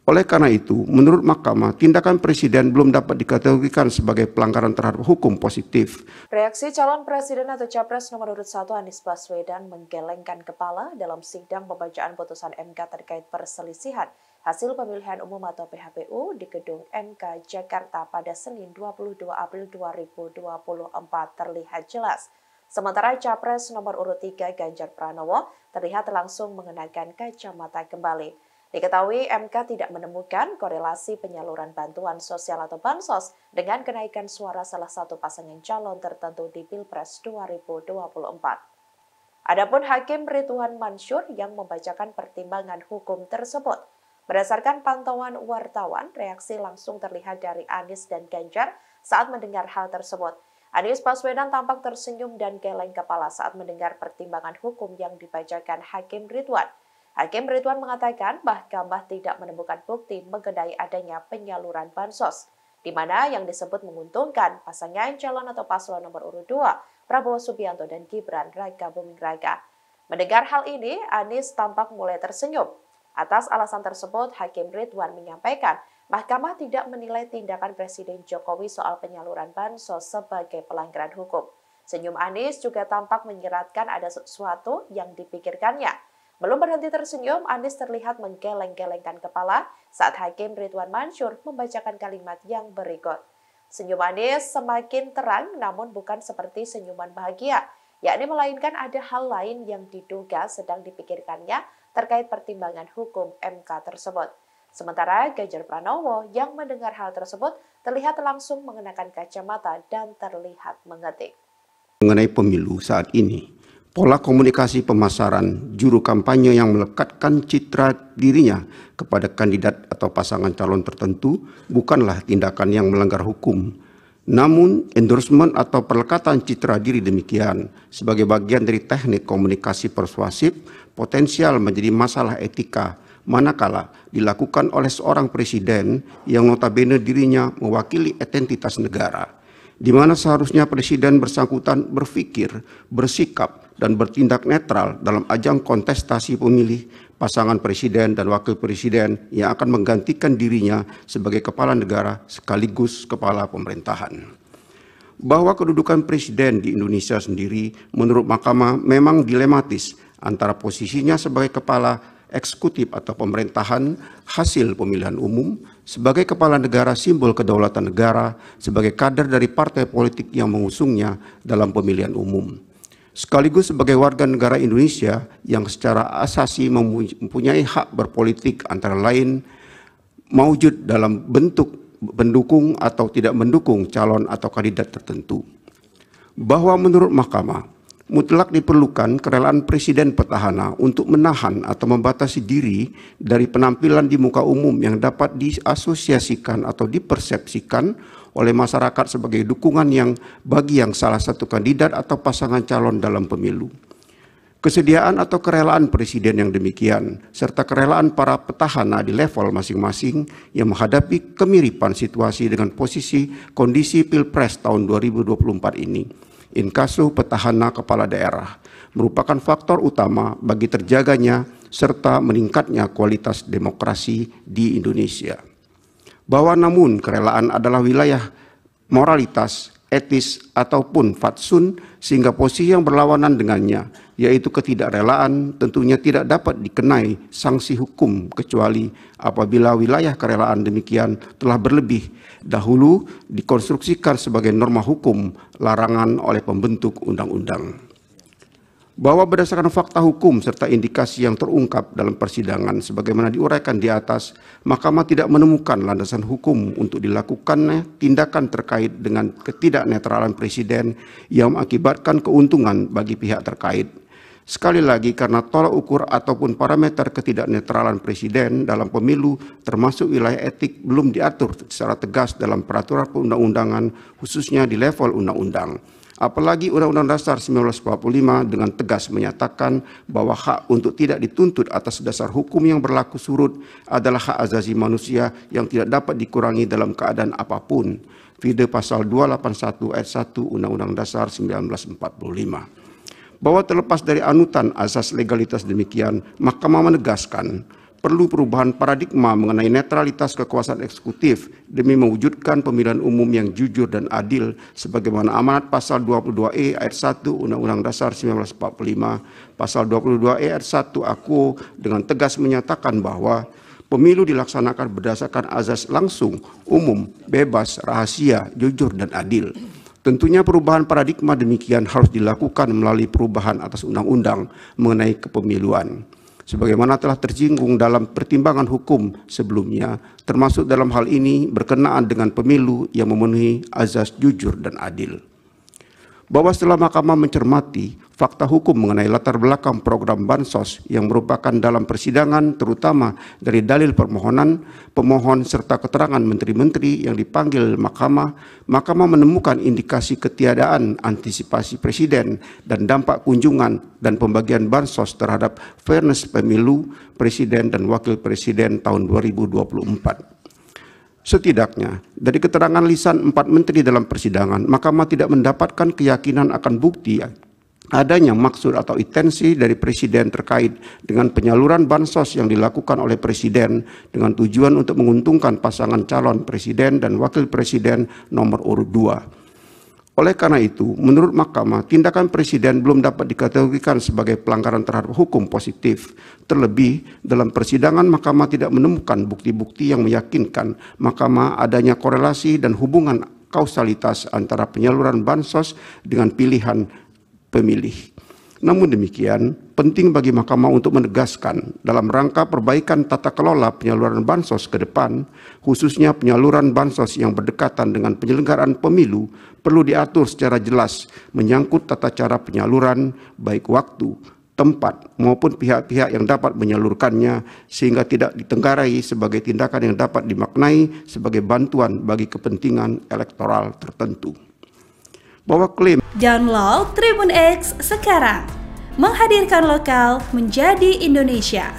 Oleh karena itu, menurut Mahkamah, tindakan Presiden belum dapat dikategorikan sebagai pelanggaran terhadap hukum positif. Reaksi calon presiden atau capres nomor urut 1 Anies Baswedan menggelengkan kepala dalam sidang pembacaan putusan MK terkait perselisihan hasil pemilihan umum atau PHPU di gedung MK Jakarta pada Senin 22 April 2024 terlihat jelas. Sementara capres nomor urut 3 Ganjar Pranowo terlihat langsung mengenakan kacamata kembali. Diketahui MK tidak menemukan korelasi penyaluran bantuan sosial atau bansos dengan kenaikan suara salah satu pasangan calon tertentu di Pilpres 2024. Adapun Hakim Ridwan Mansur yang membacakan pertimbangan hukum tersebut. Berdasarkan pantauan wartawan, reaksi langsung terlihat dari Anies dan Ganjar saat mendengar hal tersebut. Anies Baswedan tampak tersenyum dan geleng kepala saat mendengar pertimbangan hukum yang dibacakan Hakim Ridwan. Hakim Ridwan mengatakan Mahkamah tidak menemukan bukti mengenai adanya penyaluran bansos, di mana yang disebut menguntungkan pasangan calon atau paslon nomor urut 2, Prabowo Subianto dan Gibran Raka Buming Raka. Mendengar hal ini, Anies tampak mulai tersenyum. Atas alasan tersebut, Hakim Ridwan menyampaikan Mahkamah tidak menilai tindakan Presiden Jokowi soal penyaluran bansos sebagai pelanggaran hukum. Senyum Anies juga tampak menyiratkan ada sesuatu yang dipikirkannya. Belum berhenti tersenyum, Anies terlihat menggeleng-gelengkan kepala saat Hakim Ridwan Mansur membacakan kalimat yang berikut. Senyum Anies semakin terang namun bukan seperti senyuman bahagia, yakni melainkan ada hal lain yang diduga sedang dipikirkannya terkait pertimbangan hukum MK tersebut. Sementara Ganjar Pranowo yang mendengar hal tersebut terlihat langsung mengenakan kacamata dan terlihat mengetik. Mengenai pemilu saat ini, pola komunikasi pemasaran juru kampanye yang melekatkan citra dirinya kepada kandidat atau pasangan calon tertentu bukanlah tindakan yang melanggar hukum. Namun, endorsement atau perlekatan citra diri demikian sebagai bagian dari teknik komunikasi persuasif potensial menjadi masalah etika manakala dilakukan oleh seorang presiden yang notabene dirinya mewakili entitas negara, di mana seharusnya presiden bersangkutan berpikir, bersikap, dan bertindak netral dalam ajang kontestasi pemilih pasangan presiden dan wakil presiden yang akan menggantikan dirinya sebagai kepala negara sekaligus kepala pemerintahan. Bahwa kedudukan presiden di Indonesia sendiri menurut Mahkamah memang dilematis antara posisinya sebagai kepala eksekutif atau pemerintahan hasil pemilihan umum, sebagai kepala negara simbol kedaulatan negara, sebagai kader dari partai politik yang mengusungnya dalam pemilihan umum, sekaligus sebagai warga negara Indonesia yang secara asasi mempunyai hak berpolitik antara lain maujud dalam bentuk mendukung atau tidak mendukung calon atau kandidat tertentu. Bahwa menurut Mahkamah, mutlak diperlukan kerelaan presiden petahana untuk menahan atau membatasi diri dari penampilan di muka umum yang dapat diasosiasikan atau dipersepsikan oleh masyarakat sebagai dukungan yang bagi yang salah satu kandidat atau pasangan calon dalam pemilu. Kesediaan atau kerelaan presiden yang demikian, serta kerelaan para petahana di level masing-masing yang menghadapi kemiripan situasi dengan posisi kondisi Pilpres tahun 2024 ini, inkasu petahana kepala daerah, merupakan faktor utama bagi terjaganya serta meningkatnya kualitas demokrasi di Indonesia. Bahwa namun kerelaan adalah wilayah moralitas, etis, ataupun fatsun sehingga posisi yang berlawanan dengannya, yaitu ketidakrelaan, tentunya tidak dapat dikenai sanksi hukum kecuali apabila wilayah kerelaan demikian telah berlebih dahulu dikonstruksikan sebagai norma hukum larangan oleh pembentuk undang-undang. Bahwa berdasarkan fakta hukum serta indikasi yang terungkap dalam persidangan sebagaimana diuraikan di atas, Mahkamah tidak menemukan landasan hukum untuk dilakukannya tindakan terkait dengan ketidaknetralan presiden yang mengakibatkan keuntungan bagi pihak terkait. Sekali lagi, karena tolak ukur ataupun parameter ketidaknetralan presiden dalam pemilu termasuk wilayah etik belum diatur secara tegas dalam peraturan perundang-undangan khususnya di level undang-undang. Apalagi Undang-Undang Dasar 1945 dengan tegas menyatakan bahwa hak untuk tidak dituntut atas dasar hukum yang berlaku surut adalah hak asasi manusia yang tidak dapat dikurangi dalam keadaan apapun. Vide pasal 281 ayat 1 Undang-Undang Dasar 1945. Bahwa terlepas dari anutan asas legalitas demikian, Mahkamah menegaskan perlu perubahan paradigma mengenai netralitas kekuasaan eksekutif demi mewujudkan pemilihan umum yang jujur dan adil sebagaimana amanat pasal 22E ayat 1 Undang-Undang Dasar 1945, pasal 22E ayat 1 AKUO dengan tegas menyatakan bahwa pemilu dilaksanakan berdasarkan azas langsung, umum, bebas, rahasia, jujur, dan adil. Tentunya perubahan paradigma demikian harus dilakukan melalui perubahan atas undang-undang mengenai kepemiluan. Sebagaimana telah tersinggung dalam pertimbangan hukum sebelumnya, termasuk dalam hal ini berkenaan dengan pemilu yang memenuhi azas jujur dan adil. Bahwa setelah Mahkamah mencermati fakta hukum mengenai latar belakang program Bansos yang merupakan dalam persidangan terutama dari dalil permohonan, pemohon serta keterangan menteri-menteri yang dipanggil Mahkamah menemukan indikasi ketiadaan antisipasi Presiden dan dampak kunjungan dan pembagian Bansos terhadap fairness pemilu Presiden dan Wakil Presiden tahun 2024. Setidaknya, dari keterangan lisan 4 menteri dalam persidangan, Mahkamah tidak mendapatkan keyakinan akan bukti adanya maksud atau intensi dari Presiden terkait dengan penyaluran Bansos yang dilakukan oleh Presiden dengan tujuan untuk menguntungkan pasangan calon Presiden dan Wakil Presiden nomor urut 2. Oleh karena itu, menurut Mahkamah, tindakan Presiden belum dapat dikategorikan sebagai pelanggaran terhadap hukum positif. Terlebih, dalam persidangan Mahkamah tidak menemukan bukti-bukti yang meyakinkan Mahkamah adanya korelasi dan hubungan kausalitas antara penyaluran Bansos dengan pilihan pemilih. Namun demikian, penting bagi Mahkamah untuk menegaskan dalam rangka perbaikan tata kelola penyaluran Bansos ke depan, khususnya penyaluran Bansos yang berdekatan dengan penyelenggaraan pemilu, perlu diatur secara jelas menyangkut tata cara penyaluran, baik waktu, tempat, maupun pihak-pihak yang dapat menyalurkannya, sehingga tidak ditenggarai sebagai tindakan yang dapat dimaknai sebagai bantuan bagi kepentingan elektoral tertentu. Bahwa klaim Download Tribun X sekarang, menghadirkan lokal menjadi Indonesia.